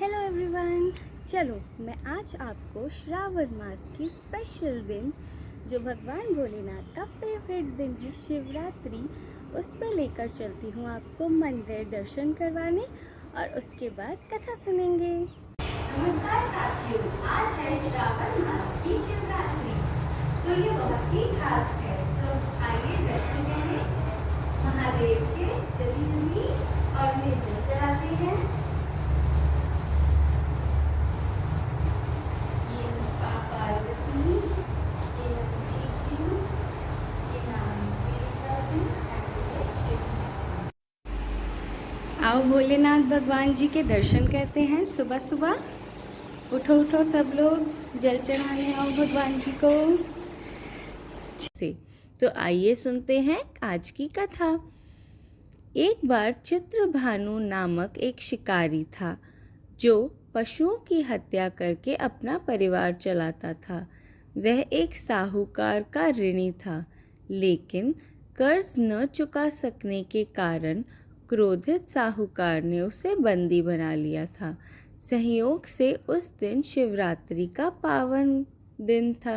Hello everyone. चलो मैं आज आपको श्रावण मास की स्पेशल दिन, जो भगवान भोलेनाथ का फेवरेट दिन है शिवरात्रि, उस पर लेकर चलती हूँ आपको मंदिर दर्शन करवाने और उसके बाद कथा सुनेंगे। नमस्कार साथियों, आज है श्रावण मास की शिवरात्रि, तो ये बहुत ही खास है। तो आइए दर्शन करें महादेव के। जल्दी और निर्जल चढ़ाते हैं। आओ भोलेनाथ भगवान जी के दर्शन करते हैं सुबह सुबह। उठो उठो सब लोग, जल चढ़ाने आओ भगवान जी को। तो आइए सुनते हैं आज की कथा। एक बार चित्रभानु नामक एक शिकारी था जो पशुओं की हत्या करके अपना परिवार चलाता था। वह एक साहूकार का ऋणी था, लेकिन कर्ज न चुका सकने के कारण क्रोधित साहूकार ने उसे बंदी बना लिया था। संयोग से उस दिन शिवरात्रि का पावन दिन था।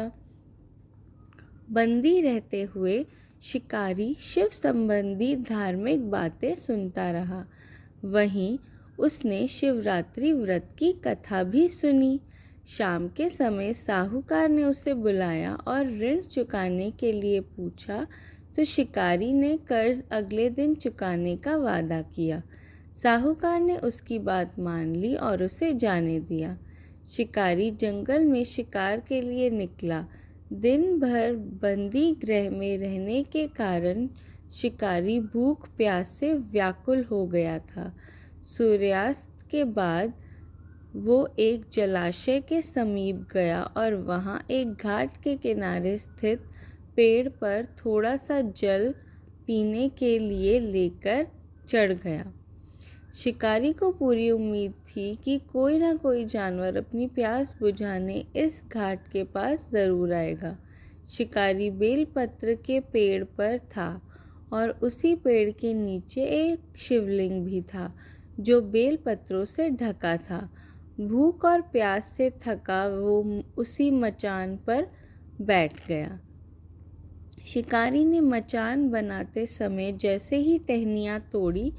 बंदी रहते हुए शिकारी शिव संबंधी धार्मिक बातें सुनता रहा। वहीं उसने शिवरात्रि व्रत की कथा भी सुनी। शाम के समय साहूकार ने उसे बुलाया और ऋण चुकाने के लिए पूछा, तो शिकारी ने कर्ज अगले दिन चुकाने का वादा किया। साहूकार ने उसकी बात मान ली और उसे जाने दिया। शिकारी जंगल में शिकार के लिए निकला। दिन भर बंदी गृह में रहने के कारण शिकारी भूख प्यास से व्याकुल हो गया था। सूर्यास्त के बाद वो एक जलाशय के समीप गया और वहाँ एक घाट के किनारे स्थित पेड़ पर थोड़ा सा जल पीने के लिए लेकर चढ़ गया। शिकारी को पूरी उम्मीद थी कि कोई ना कोई जानवर अपनी प्यास बुझाने इस घाट के पास ज़रूर आएगा। शिकारी बेलपत्र के पेड़ पर था और उसी पेड़ के नीचे एक शिवलिंग भी था जो बेलपत्रों से ढका था। भूख और प्यास से थका वो उसी मचान पर बैठ गया। शिकारी ने मचान बनाते समय जैसे ही टहनियाँ तोड़ी,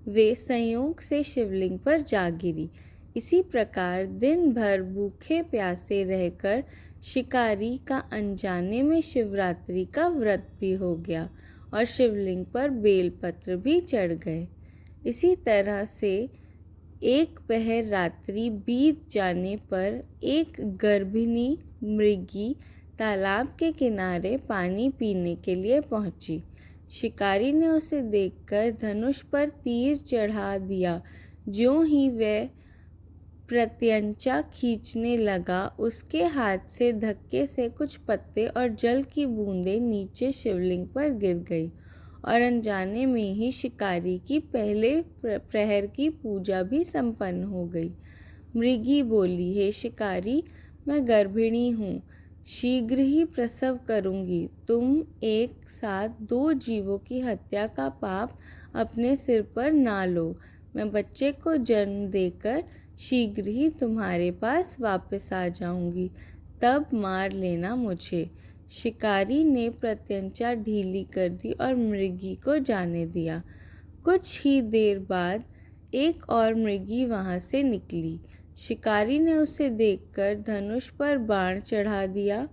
वे संयोग से शिवलिंग पर जा गिरी। इसी प्रकार दिन भर भूखे प्यासे रहकर शिकारी का अनजाने में शिवरात्रि का व्रत भी हो गया और शिवलिंग पर बेलपत्र भी चढ़ गए। इसी तरह से एक पहर रात्रि बीत जाने पर एक गर्भिणी मृगी तालाब के किनारे पानी पीने के लिए पहुंची। शिकारी ने उसे देखकर धनुष पर तीर चढ़ा दिया। ज्यों ही वह प्रत्यंचा खींचने लगा, उसके हाथ से धक्के से कुछ पत्ते और जल की बूंदें नीचे शिवलिंग पर गिर गई और अनजाने में ही शिकारी की पहले प्रहर की पूजा भी संपन्न हो गई। मृगी बोली, हे शिकारी, मैं गर्भिणी हूँ, शीघ्र ही प्रसव करूँगी। तुम एक साथ 2 जीवों की हत्या का पाप अपने सिर पर ना लो। मैं बच्चे को जन्म देकर शीघ्र ही तुम्हारे पास वापस आ जाऊँगी, तब मार लेना मुझे। शिकारी ने प्रत्यंचा ढीली कर दी और मृगी को जाने दिया। कुछ ही देर बाद एक और मृगी वहाँ से निकली। शिकारी ने उसे देखकर धनुष पर बाण चढ़ा दिया।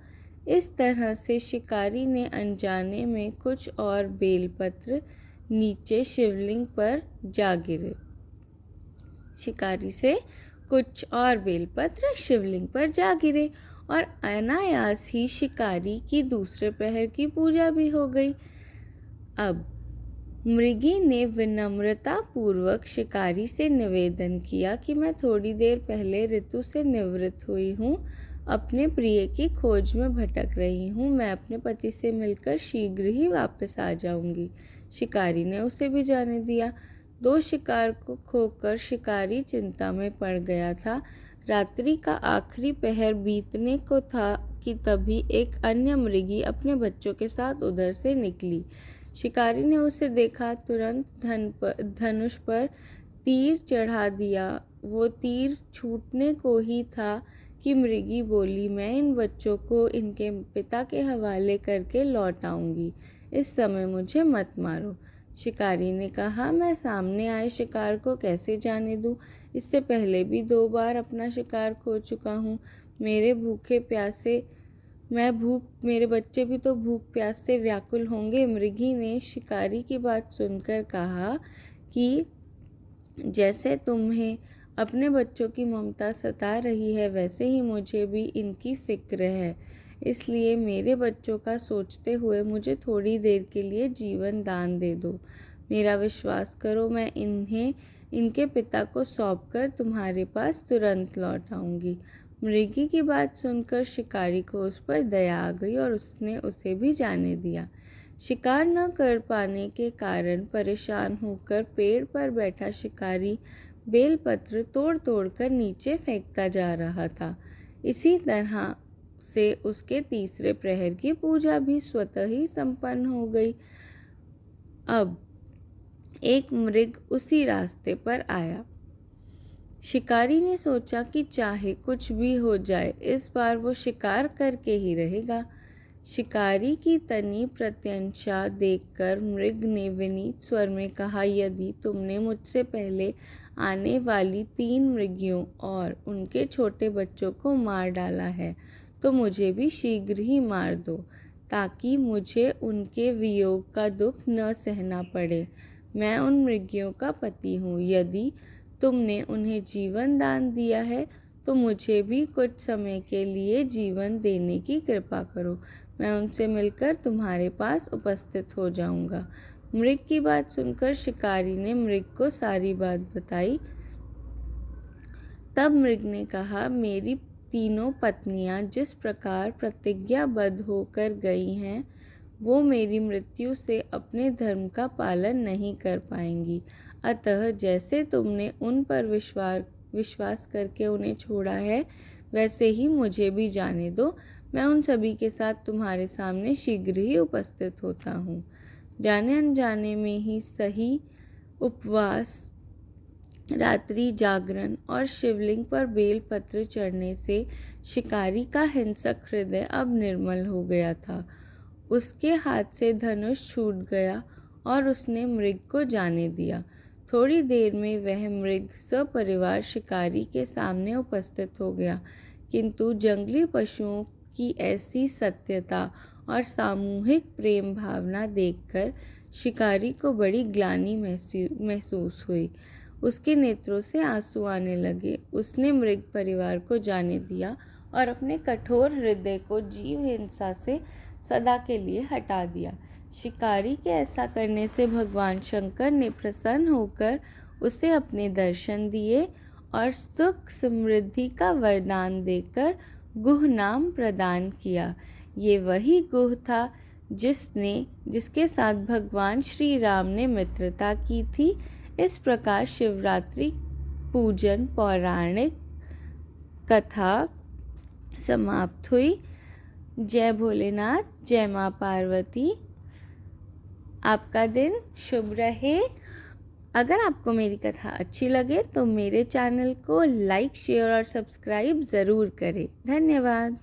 इस तरह से शिकारी ने अनजाने में कुछ और बेलपत्र नीचे शिवलिंग पर जा गिरे। शिकारी से कुछ और बेलपत्र शिवलिंग पर जा गिरे और अनायास ही शिकारी की दूसरे प्रहर की पूजा भी हो गई। अब मृगी ने विनम्रता पूर्वक शिकारी से निवेदन किया कि मैं थोड़ी देर पहले ऋतु से निवृत्त हुई हूँ, अपने प्रिय की खोज में भटक रही हूँ। मैं अपने पति से मिलकर शीघ्र ही वापस आ जाऊंगी। शिकारी ने उसे भी जाने दिया। 2 शिकार को खोकर शिकारी चिंता में पड़ गया था। रात्रि का आखिरी पहर बीतने को था कि तभी एक अन्य मृगी अपने बच्चों के साथ उधर से निकली। शिकारी ने उसे देखा, तुरंत धनुष पर तीर चढ़ा दिया वो तीर छूटने को ही था कि मृगी बोली, मैं इन बच्चों को इनके पिता के हवाले करके लौट आऊँगी, इस समय मुझे मत मारो। शिकारी ने कहा, मैं सामने आए शिकार को कैसे जाने दूँ? इससे पहले भी 2 बार अपना शिकार खो चुका हूँ। मेरे बच्चे भी तो भूख प्यास से व्याकुल होंगे। मृगी ने शिकारी की बात सुनकर कहा कि जैसे तुम्हें अपने बच्चों की ममता सता रही है, वैसे ही मुझे भी इनकी फिक्र है। इसलिए मेरे बच्चों का सोचते हुए मुझे थोड़ी देर के लिए जीवन दान दे दो। मेरा विश्वास करो, मैं इन्हें इनके पिता को सौंपकर तुम्हारे पास तुरंत लौट आऊँगी। मृगी की बात सुनकर शिकारी को उस पर दया आ गई और उसने उसे भी जाने दिया। शिकार न कर पाने के कारण परेशान होकर पेड़ पर बैठा शिकारी बेलपत्र तोड़ तोड़ कर नीचे फेंकता जा रहा था। इसी तरह से उसके तीसरे प्रहर की पूजा भी स्वतः ही संपन्न हो गई। अब एक मृग उसी रास्ते पर आया। शिकारी ने सोचा कि चाहे कुछ भी हो जाए, इस बार वो शिकार करके ही रहेगा। शिकारी की तनी प्रत्यंशा देखकर मृग ने विनीत स्वर में कहा, यदि तुमने मुझसे पहले आने वाली 3 मृगियों और उनके छोटे बच्चों को मार डाला है, तो मुझे भी शीघ्र ही मार दो, ताकि मुझे उनके वियोग का दुख न सहना पड़े। मैं उन मृगियों का पति हूँ। यदि तुमने उन्हें जीवन दान दिया है, तो मुझे भी कुछ समय के लिए जीवन देने की कृपा करो। मैं उनसे मिलकर तुम्हारे पास उपस्थित हो जाऊंगा। मृग की बात सुनकर शिकारी ने मृग को सारी बात बताई। तब मृग ने कहा, मेरी तीनों पत्नियां जिस प्रकार प्रतिज्ञाबद्ध होकर गई हैं, वो मेरी मृत्यु से अपने धर्म का पालन नहीं कर पाएंगी। अतः जैसे तुमने उन पर विश्वास करके उन्हें छोड़ा है, वैसे ही मुझे भी जाने दो। मैं उन सभी के साथ तुम्हारे सामने शीघ्र ही उपस्थित होता हूँ। जाने अनजाने में ही सही उपवास, रात्रि जागरण और शिवलिंग पर बेलपत्र चढ़ने से शिकारी का हिंसक हृदय अब निर्मल हो गया था। उसके हाथ से धनुष छूट गया और उसने मृग को जाने दिया। थोड़ी देर में वह मृग सपरिवार शिकारी के सामने उपस्थित हो गया, किंतु जंगली पशुओं की ऐसी सत्यता और सामूहिक प्रेम भावना देखकर शिकारी को बड़ी ग्लानि महसूस हुई। उसके नेत्रों से आंसू आने लगे। उसने मृग परिवार को जाने दिया और अपने कठोर हृदय को जीव हिंसा से सदा के लिए हटा दिया। शिकारी के ऐसा करने से भगवान शंकर ने प्रसन्न होकर उसे अपने दर्शन दिए और सुख समृद्धि का वरदान देकर गुह नाम प्रदान किया। ये वही गुह था जिसके साथ भगवान श्री राम ने मित्रता की थी। इस प्रकार शिवरात्रि पूजन पौराणिक कथा समाप्त हुई। जय भोलेनाथ, जय माँ पार्वती। आपका दिन शुभ रहे। अगर आपको मेरी कथा अच्छी लगे तो मेरे चैनल को लाइक, शेयर और सब्सक्राइब ज़रूर करें। धन्यवाद।